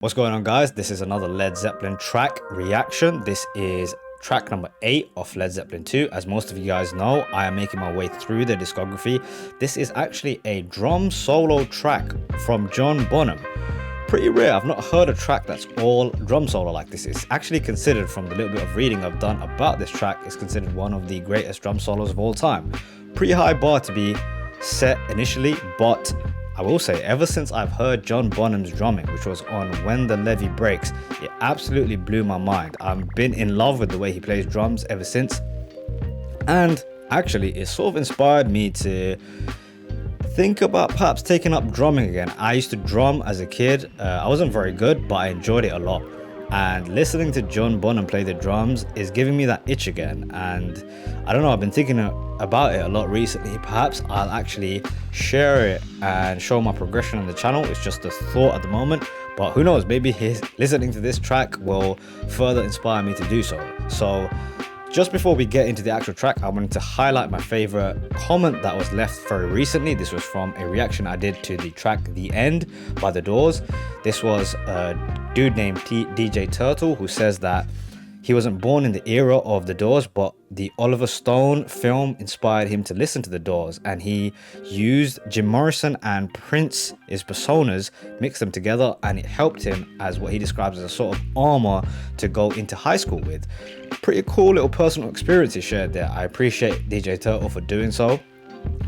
What's going on, guys? This is another Led Zeppelin track reaction. This is track number 8 of Led Zeppelin 2. As most of you guys know, I am making my way through the discography. This is actually a drum solo track from John Bonham. Pretty rare. I've not heard a track that's all drum solo like this. It's actually considered, from the little bit of reading I've done about this track, it's considered one of the greatest drum solos of all time. Pretty high bar to be set initially, but I will say, ever since I've heard John Bonham's drumming, which was on When the Levee Breaks, it absolutely blew my mind. I've been in love with the way he plays drums ever since. And actually, it sort of inspired me to think about perhaps taking up drumming again. I used to drum as a kid. I wasn't very good, but I enjoyed it a lot. And listening to John Bonham play the drums is giving me that itch again. And I don't know, I've been thinking about it a lot recently. Perhaps I'll actually share it and show my progression on the channel. It's just a thought at the moment, but who knows, maybe listening to this track will further inspire me to do so. So just before we get into the actual track, I wanted to highlight my favorite comment that was left very recently. This was from a reaction I did to the track The End by The Doors. This was a dude named DJ Turtle, who says that he wasn't born in the era of The Doors, but the Oliver Stone film inspired him to listen to The Doors, and he used Jim Morrison and Prince's personas, mixed them together, and it helped him as what he describes as a sort of armor to go into high school with. Pretty cool little personal experience he shared there. I appreciate DJ Turtle for doing so.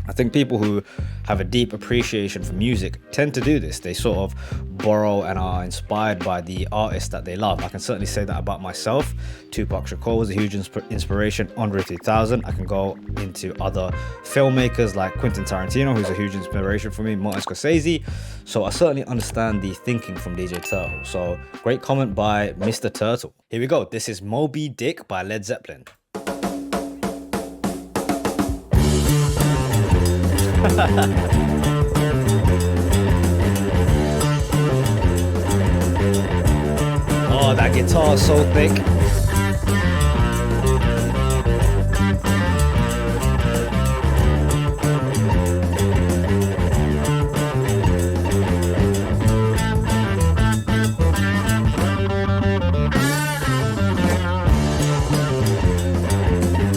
I think people who have a deep appreciation for music tend to do this. They sort of borrow and are inspired by the artists that they love. I can certainly say that about myself. Tupac Shakur was a huge inspiration. Andre 3000. I can go into other filmmakers like Quentin Tarantino, who's a huge inspiration for me. Martin Scorsese. So I certainly understand the thinking from DJ Turtle. So great comment by Mr. Turtle. Here we go. This is Moby Dick by Led Zeppelin. Oh, that guitar is so thick.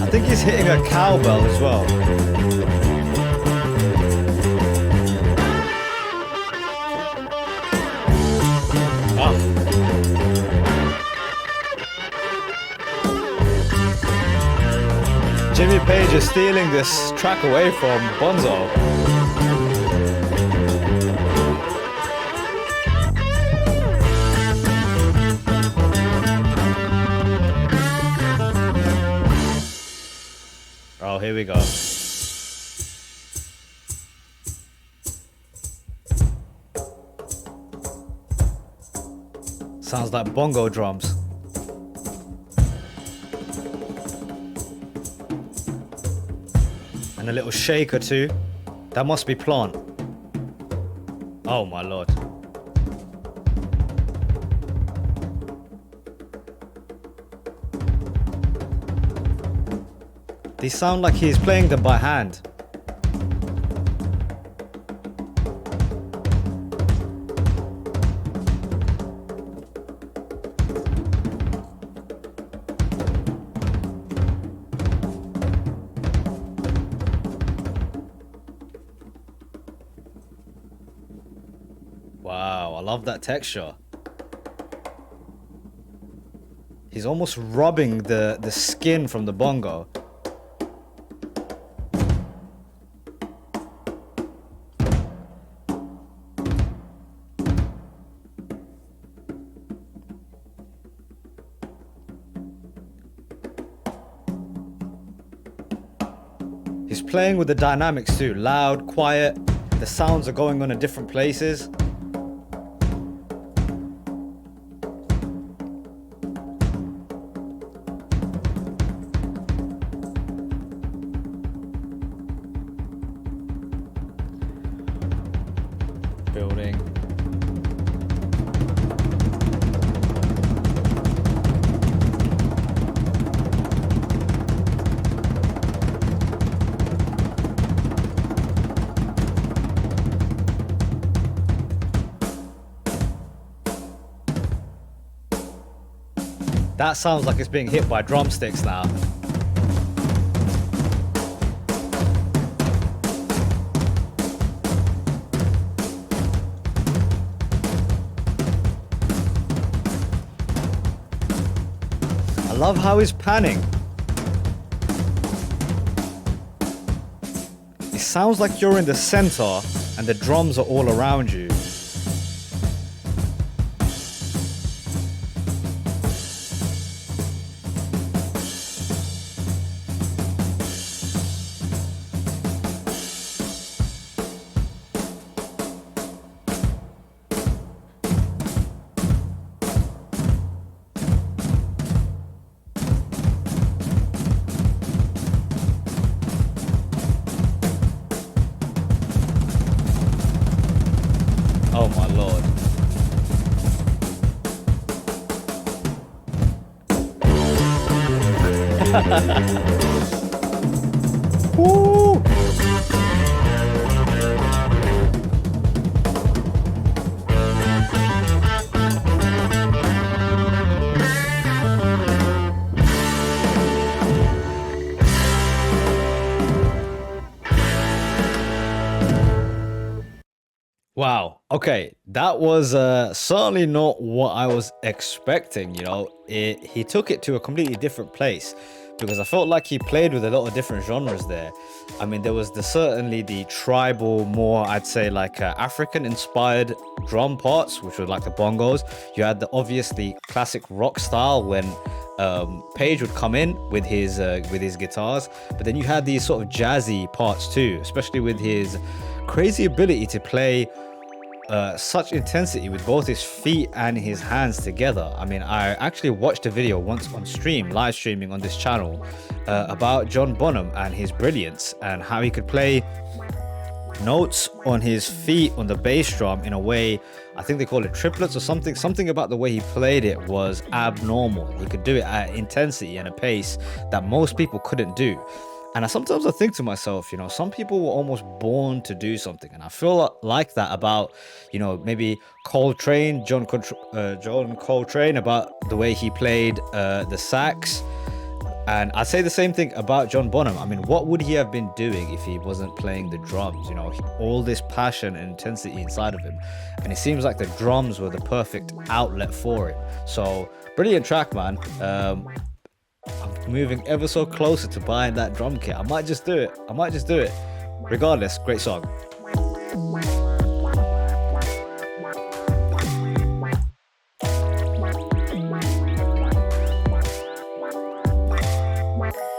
I think he's hitting a cowbell as well. Jimmy Page is stealing this track away from Bonzo. Oh, here we go. Sounds like bongo drums. And a little shake or two. That must be plant. Oh my lord. They sound like he's playing them by hand. Wow, I love that texture. He's almost rubbing the skin from the bongo. He's playing with the dynamics too. Loud, quiet, the sounds are going on in different places. Building. That sounds like it's being hit by drumsticks now. I love how he's panning. It sounds like you're in the center and the drums are all around you. Oh my lord. Woo! Wow. Okay, that was certainly not what I was expecting. You know, he took it to a completely different place because I felt like he played with a lot of different genres there. I mean, there was certainly the tribal, more I'd say like African-inspired drum parts, which were like the bongos. You had the obviously classic rock style when Page would come in with his guitars, but then you had these sort of jazzy parts too, especially with his crazy ability to play such intensity with both his feet and his hands together. I mean, I actually watched a video once on stream, live streaming on this channel, about John Bonham and his brilliance and how he could play notes on his feet on the bass drum in a way, I think they call it triplets or something. Something about the way he played it was abnormal. He could do it at intensity and a pace that most people couldn't do. And sometimes I think to myself, you know, some people were almost born to do something. And I feel like that about, you know, maybe John Coltrane, about the way he played the sax. And I'd say the same thing about John Bonham. I mean, what would he have been doing if he wasn't playing the drums? You know, all this passion and intensity inside of him. And it seems like the drums were the perfect outlet for it. So, brilliant track, man. I'm moving ever so closer to buying that drum kit. I might just do it. Regardless, great song.